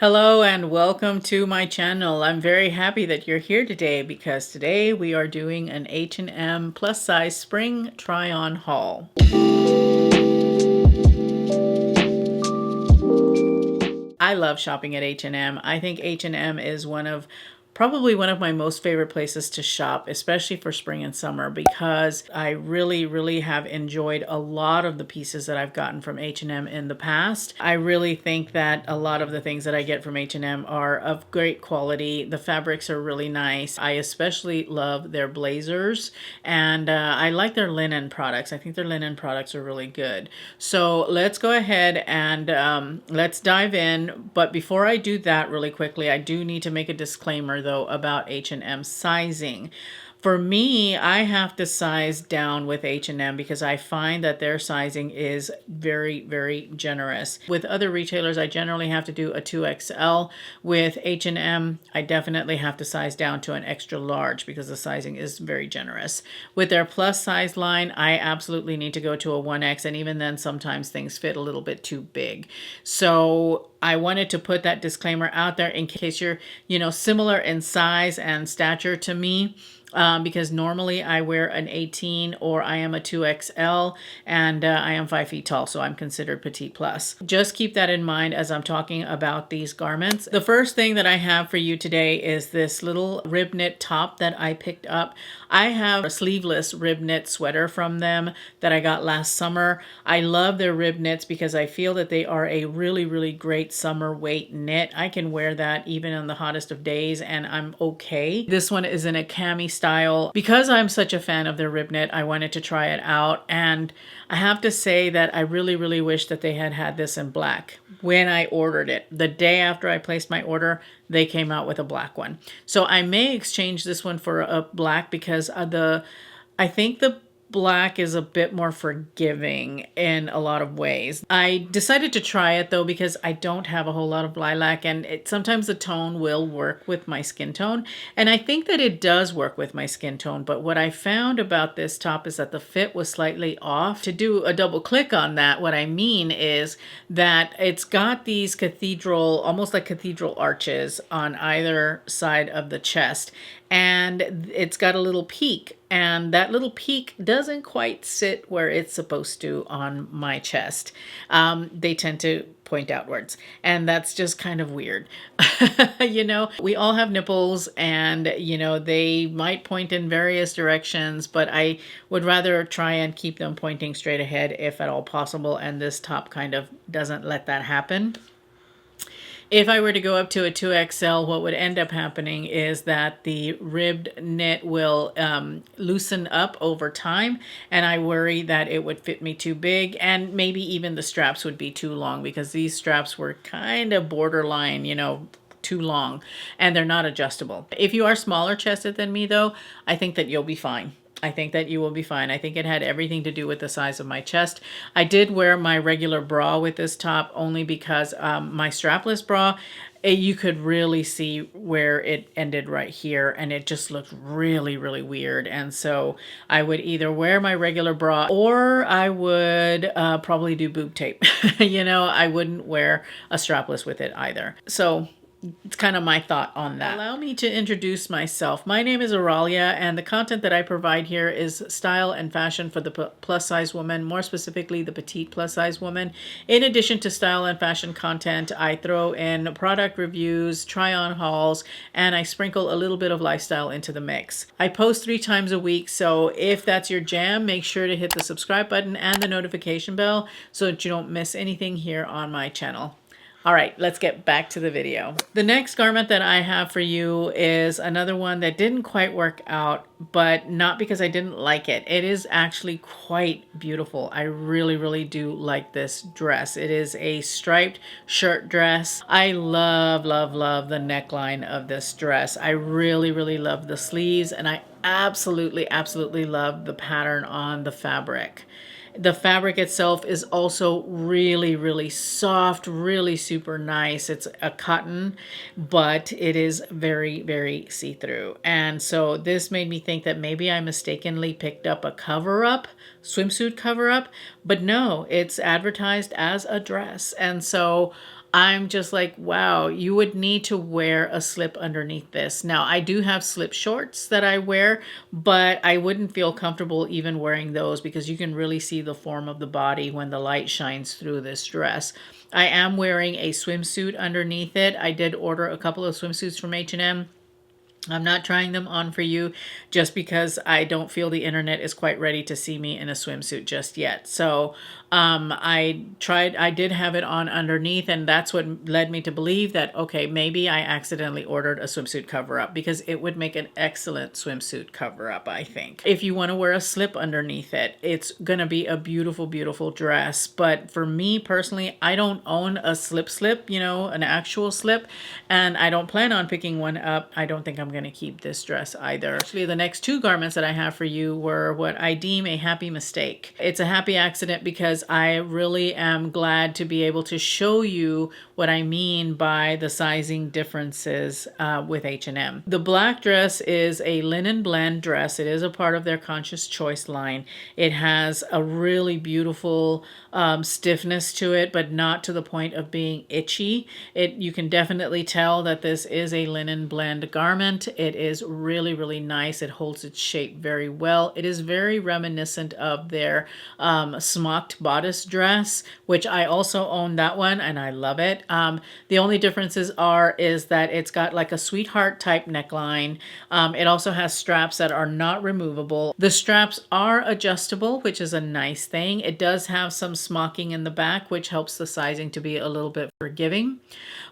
Hello and welcome to my channel. I'm very happy that you're here today because today we are doing an H&M plus size spring try-on haul. I love shopping at H&M. I think H&M is probably one of my most favorite places to shop, especially for spring and summer, because I really have enjoyed a lot of the pieces that I've gotten from H&M in the past. I really think that a lot of the things that I get from H&M are of great quality. The fabrics are really nice. I especially love their blazers, and I like their linen products. I think their linen products are really good. So let's go ahead and let's dive in. But before I do that really quickly, I do need to make a disclaimer though about H&M sizing. For me, I have to size down with H&M because I find that their sizing is very generous. With other retailers, I generally have to do a 2XL. With H&M, I definitely have to size down to an extra large because the sizing is very generous. With their plus size line, I absolutely need to go to a 1X, and even then sometimes things fit a little bit too big. So I wanted to put that disclaimer out there in case you're, similar in size and stature to me. Because normally I wear an 18 or I am a 2XL, and I am 5 feet tall, so I'm considered petite plus. Just keep that in mind as I'm talking about these garments. The first thing that I have for you today is this little rib knit top that I picked up. I have a sleeveless rib knit sweater from them that I got last summer. I love their rib knits because I feel that they are a really great summer weight knit. I can wear that even on the hottest of days and I'm okay. This one is in a cami style. Because I'm such a fan of their rib knit, I wanted to try it out, and I have to say that I really wish that they had this in black when I ordered it. The day after I placed my order, they came out with a black one. So I may exchange this one for a black because I think the black is a bit more forgiving in a lot of ways. I decided to try it though because I don't have a whole lot of lilac, and sometimes the tone will work with my skin tone, and I think that it does work with my skin tone. But what I found about this top is that the fit was slightly off. To do a double click on that, what I mean is that it's got these almost like cathedral arches on either side of the chest, and it's got a little peak, and that little peak doesn't quite sit where it's supposed to on my chest. They tend to point outwards, and that's just kind of weird. We all have nipples, and they might point in various directions, but I would rather try and keep them pointing straight ahead if at all possible, and this top kind of doesn't let that happen. If I were to go up to a 2XL, what would end up happening is that the ribbed knit will loosen up over time, and I worry that it would fit me too big, and maybe even the straps would be too long because these straps were kind of borderline, too long, and they're not adjustable. If you are smaller chested than me though, I think that you'll be fine. I think that you will be fine. I think it had everything to do with the size of my chest. I did wear my regular bra with this top only because my strapless bra, you could really see where it ended right here, and it just looked really weird. And so I would either wear my regular bra or I would probably do boob tape. I wouldn't wear a strapless with it either. So it's kind of my thought on that. Allow me to introduce myself. My name is Oralia, and the content that I provide here is style and fashion for the plus size woman, more specifically the petite plus size woman. In addition to style and fashion content, I throw in product reviews, try on hauls, and I sprinkle a little bit of lifestyle into the mix. I post 3 times a week, so if that's your jam, make sure to hit the subscribe button and the notification bell so that you don't miss anything here on my channel. All right, let's get back to the video. The next garment that I have for you is another one that didn't quite work out, but not because I didn't like it. It is actually quite beautiful. I really do like this dress. It is a striped shirt dress. I love the neckline of this dress. I really love the sleeves, and I absolutely love the pattern on the fabric. The fabric itself is also really soft, really super nice. It's a cotton, but it is very see-through. And so this made me think that maybe I mistakenly picked up a cover-up, swimsuit cover-up, but no, it's advertised as a dress. And so I'm just like, wow, you would need to wear a slip underneath this. Now, I do have slip shorts that I wear, but I wouldn't feel comfortable even wearing those because you can really see the form of the body when the light shines through this dress. I am wearing a swimsuit underneath it. I did order a couple of swimsuits from H&M. I'm not trying them on for you just because I don't feel the internet is quite ready to see me in a swimsuit just yet. So I did have it on underneath, and that's what led me to believe that, okay, maybe I accidentally ordered a swimsuit cover up because it would make an excellent swimsuit cover up, I think. If you want to wear a slip underneath it, it's going to be a beautiful, beautiful dress. But for me personally, I don't own a slip, an actual slip, and I don't plan on picking one up. I don't think I'm going to keep this dress either. Actually, the next two garments that I have for you were what I deem a happy mistake. It's a happy accident because I really am glad to be able to show you what I mean by the sizing differences with H&M. The black dress is a linen blend dress. It is a part of their Conscious Choice line. It has a really beautiful stiffness to it, but not to the point of being itchy. You can definitely tell that this is a linen blend garment. It is really, really nice. It holds its shape very well. It is very reminiscent of their smocked bodice dress, which I also own that one and I love it. The only differences is that it's got like a sweetheart type neckline. It also has straps that are not removable. The straps are adjustable, which is a nice thing. It does have some smocking in the back, which helps the sizing to be a little bit forgiving.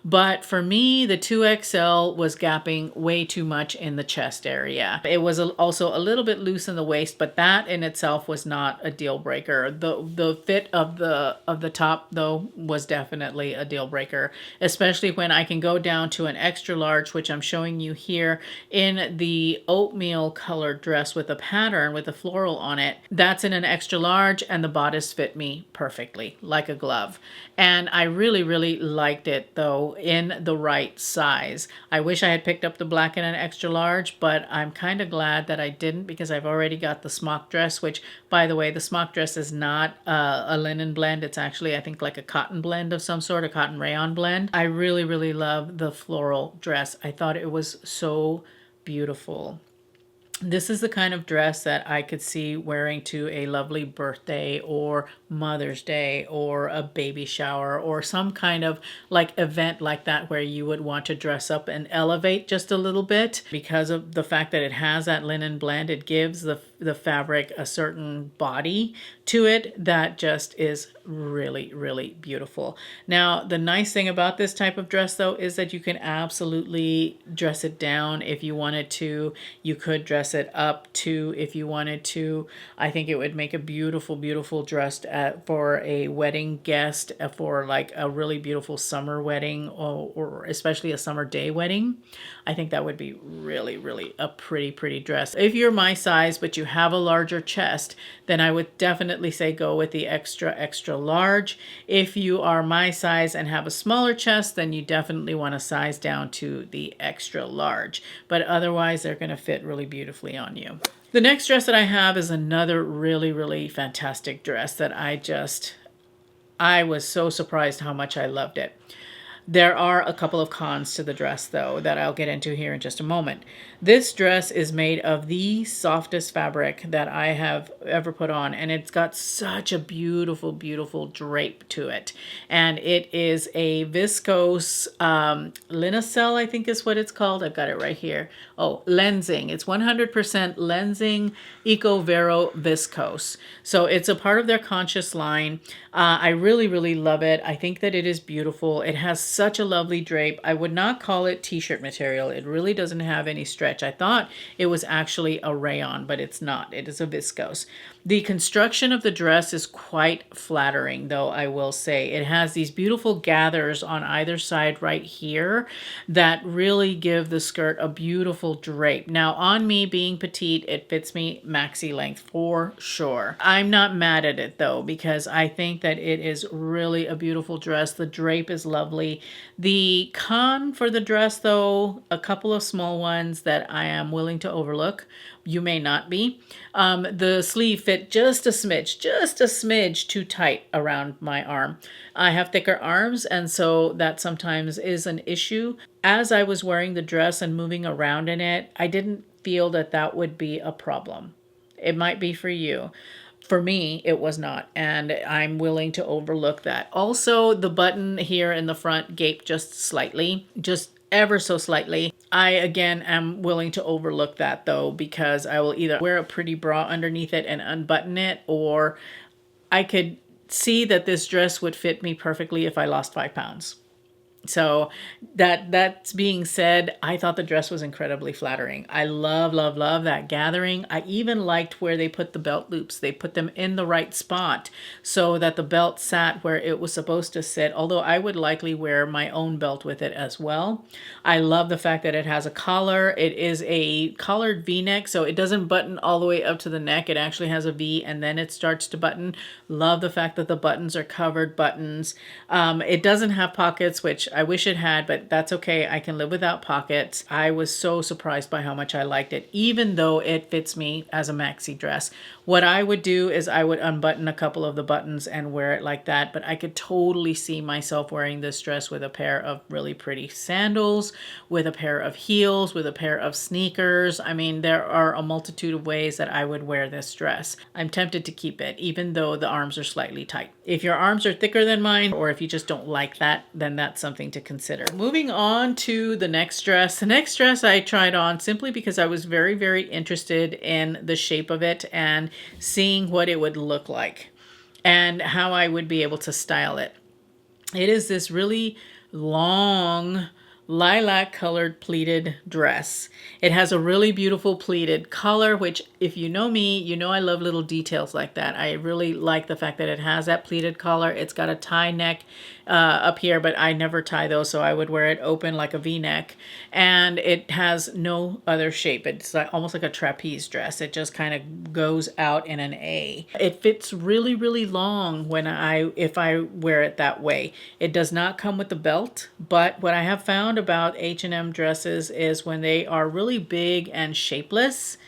But for me, the 2XL was gapping way too much in the chest area. It was also a little bit loose in the waist, but that in itself was not a deal breaker. The fit of the top, though, was definitely a deal breaker, especially when I can go down to an extra large, which I'm showing you here in the oatmeal colored dress with a pattern with a floral on it. That's in an extra large, and the bodice fit me perfectly, like a glove. And I really, really liked it, though, in the right size. I wish I had picked up the black in an extra large, but I'm kind of glad that I didn't because I've already got the smock dress, which, by the way, the smock dress is not a linen blend. It's actually, I think, like a cotton blend of some sort, a cotton rayon blend. I really, really love the floral dress. I thought it was so beautiful. This is the kind of dress that I could see wearing to a lovely birthday or Mother's Day or a baby shower or some kind of like event like that where you would want to dress up and elevate just a little bit. Because of the fact that it has that linen blend, it gives the fabric a certain body to it that just is really, really beautiful. Now, the nice thing about this type of dress, though, is that you can absolutely dress it down if you wanted to. You could dress it up too if you wanted to. I think it would make a beautiful, beautiful dress for a wedding guest, for like a really beautiful summer wedding or especially a summer day wedding. I think that would be really, really a pretty, pretty dress. If you're my size, but you have a larger chest, then I would definitely say go with the extra, extra large. If you are my size and have a smaller chest, then you definitely want to size down to the extra large. But otherwise, they're going to fit really beautifully on you. The next dress that I have is another really, really fantastic dress that I was so surprised how much I loved it. There are a couple of cons to the dress, though, that I'll get into here in just a moment. This dress is made of the softest fabric that I have ever put on, and it's got such a beautiful, beautiful drape to it. And it is a viscose Linacell, I think is what it's called. I've got it right here. Oh, Lenzing. It's 100% Lenzing Eco Vero Viscose. So it's a part of their Conscious line. I really, really love it. I think that it is beautiful. It has such a lovely drape. I would not call it t-shirt material. It really doesn't have any stretch. I thought it was actually a rayon, but it's not. It is a viscose. The construction of the dress is quite flattering, though, I will say. It has these beautiful gathers on either side right here that really give the skirt a beautiful drape. Now, on me being petite, it fits me maxi length for sure. I'm not mad at it, though, because I think that it is really a beautiful dress. The drape is lovely. The con for the dress, though, a couple of small ones that I am willing to overlook. You may not be. The sleeve fit just a smidge too tight around my arm. I have thicker arms, and so that sometimes is an issue. As I was wearing the dress and moving around in it, I didn't feel that that would be a problem. It might be for you. For me, it was not, and I'm willing to overlook that. Also, the button here in the front gaped just slightly, just ever so slightly. I, again, am willing to overlook that, though, because I will either wear a pretty bra underneath it and unbutton it, or I could see that this dress would fit me perfectly if I lost 5 pounds. So that's being said, I thought the dress was incredibly flattering. I love, love, love that gathering. I even liked where they put the belt loops. They put them in the right spot so that the belt sat where it was supposed to sit, although I would likely wear my own belt with it as well. I love the fact that it has a collar. It is a collared V-neck, so it doesn't button all the way up to the neck. It actually has a V and then it starts to button. Love the fact that the buttons are covered buttons. It doesn't have pockets, which I wish it had, but that's okay. I can live without pockets. I was so surprised by how much I liked it, even though it fits me as a maxi dress. What I would do is I would unbutton a couple of the buttons and wear it like that, but I could totally see myself wearing this dress with a pair of really pretty sandals, with a pair of heels, with a pair of sneakers. I mean, there are a multitude of ways that I would wear this dress. I'm tempted to keep it, even though the arms are slightly tight. If your arms are thicker than mine, or if you just don't like that, then that's something to consider. Moving on to the next dress. The next dress I tried on simply because I was very, very interested in the shape of it and seeing what it would look like and how I would be able to style it. It is this really long lilac colored pleated dress. It has a really beautiful pleated collar, which if you know me, you know I love little details like that. I really like the fact that it has that pleated collar. It's got a tie neck up here, but I never tie those, so I would wear it open like a V-neck. And it has no other shape. It's like, almost like a trapeze dress. It just kind of goes out in an A. It fits really, really long if I wear it that way. It does not come with the belt, but what I have found about H&M dresses is when they are really big and shapeless,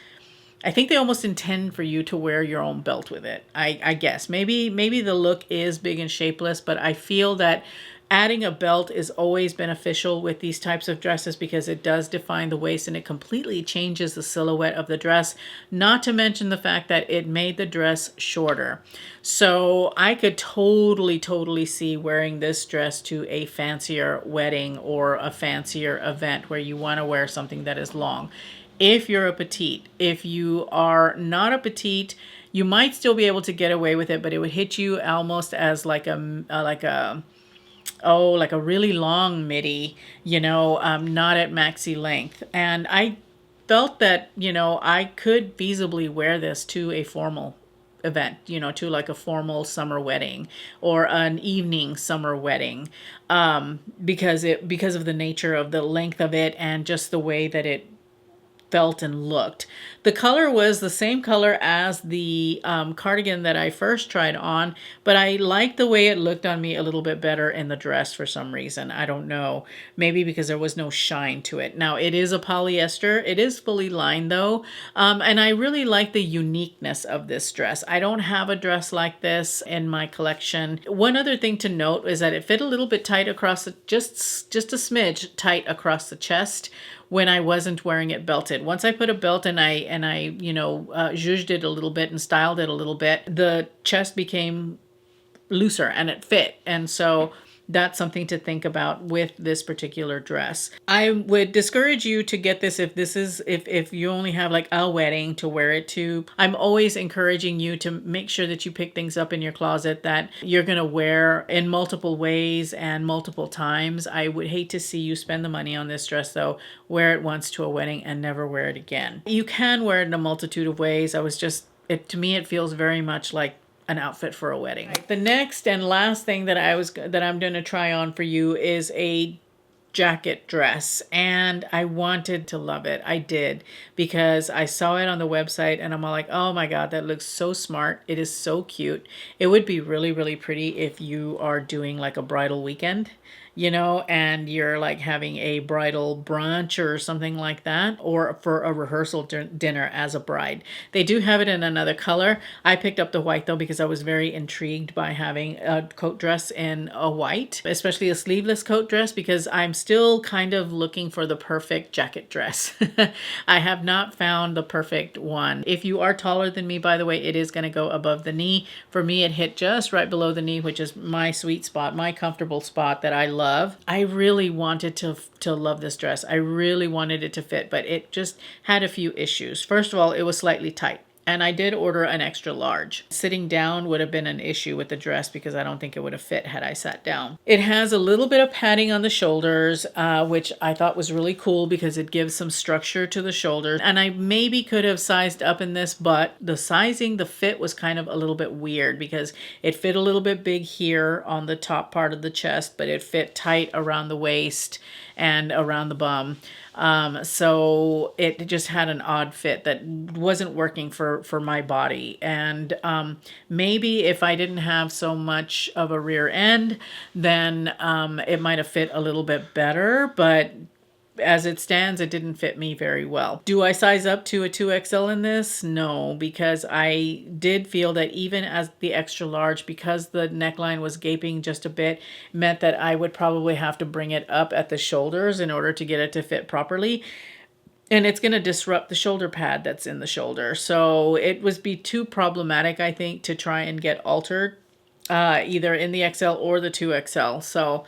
I think they almost intend for you to wear your own belt with it. I guess maybe the look is big and shapeless, but I feel that adding a belt is always beneficial with these types of dresses because it does define the waist and it completely changes the silhouette of the dress, not to mention the fact that it made the dress shorter. So I could totally see wearing this dress to a fancier wedding or a fancier event where you want to wear something that is long. If you're a petite. If you are not a petite, you might still be able to get away with it, but it would hit you almost as like a really long midi, not at maxi length. And I felt that, I could feasibly wear this to a formal event, to like a formal summer wedding or an evening summer wedding, because of the nature of the length of it and just the way that it felt and looked. The color was the same color as the cardigan that I first tried on, but I liked the way it looked on me a little bit better in the dress for some reason. I don't know. Maybe because there was no shine to it. Now, it is a polyester. It is fully lined though, and I really like the uniqueness of this dress. I don't have a dress like this in my collection. One other thing to note is that it fit a little bit tight across just a smidge tight across the chest when I wasn't wearing it belted. Once I put a belt and I zhuzhed it a little bit and styled it a little bit, the chest became looser and it fit. And so that's something to think about with this particular dress. I would discourage you to get this if you only have like a wedding to wear it to. I'm always encouraging you to make sure that you pick things up in your closet that you're going to wear in multiple ways and multiple times. I would hate to see you spend the money on this dress though, wear it once to a wedding and never wear it again. You can wear it in a multitude of ways. To me, it feels very much like an outfit for a wedding. The next and last thing that I'm going to try on for you is a jacket dress, and I wanted to love it. I did, because I saw it on the website and I'm all like, oh my god, that looks so smart. It is so cute. It would be really, really pretty if you are doing like a bridal weekend, you know, and you're like having a bridal brunch or something like that, or for a rehearsal dinner as a bride. They do have it in another color. I picked up the white though because I was very intrigued by having a coat dress in a white, especially a sleeveless coat dress, because I'm still kind of looking for the perfect jacket dress. I have not found the perfect one. If you are taller than me, by the way, it is going to go above the knee. For me, it hit just right below the knee, which is my sweet spot, my comfortable spot that I love. I really wanted to love this dress. I really wanted it to fit, but it just had a few issues. First of all, it was slightly tight. And I did order an extra large. Sitting down would have been an issue with the dress because I don't think it would have fit had I sat down. It has a little bit of padding on the shoulders, which I thought was really cool because it gives some structure to the shoulders. And I maybe could have sized up in this, but the sizing, the fit was kind of a little bit weird because it fit a little bit big here on the top part of the chest, but it fit tight around the waist and around the bum. So it just had an odd fit that wasn't working for my body. And maybe if I didn't have so much of a rear end, then it might have fit a little bit better, but as it stands, it didn't fit me very well. Do I size up to a 2XL in this? No, because I did feel that even as the extra large, because the neckline was gaping just a bit, meant that I would probably have to bring it up at the shoulders in order to get it to fit properly. And it's going to disrupt the shoulder pad that's in the shoulder. So it would be too problematic, I think, to try and get altered either in the XL or the 2XL. So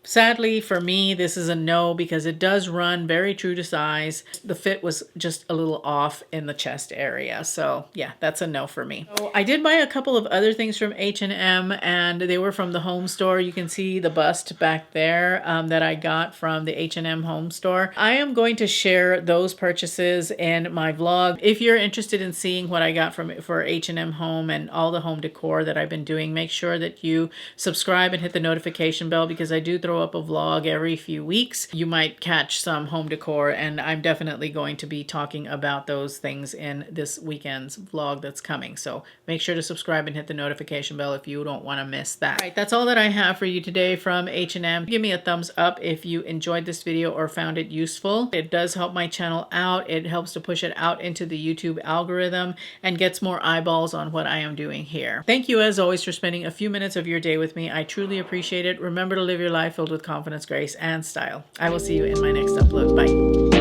sadly for me, this is a no because it does run very true to size. The fit was just a little off in the chest area. So yeah, that's a no for me. So I did buy a couple of other things from H&M and they were from the home store. You can see the bust back there that I got from the H&M home store. I am going to share those purchases in my vlog. If you're interested in seeing what I got for H&M home and all the home decor that I've been doing, make sure that you subscribe and hit the notification bell because I do throw up a vlog every few weeks. You might catch some home decor and I'm definitely going to be talking about those things in this weekend's vlog that's coming. So make sure to subscribe and hit the notification bell if you don't want to miss that. All right, that's all that I have for you today from H&M. Give me a thumbs up if you enjoyed this video or found it useful. It does help my channel out. It helps to push it out into the YouTube algorithm and gets more eyeballs on what I am doing here. Thank you as always for spending a few minutes of your day with me. I truly appreciate it. Remember to live your life filled with confidence, grace, and style. I will see you in my next upload. Bye.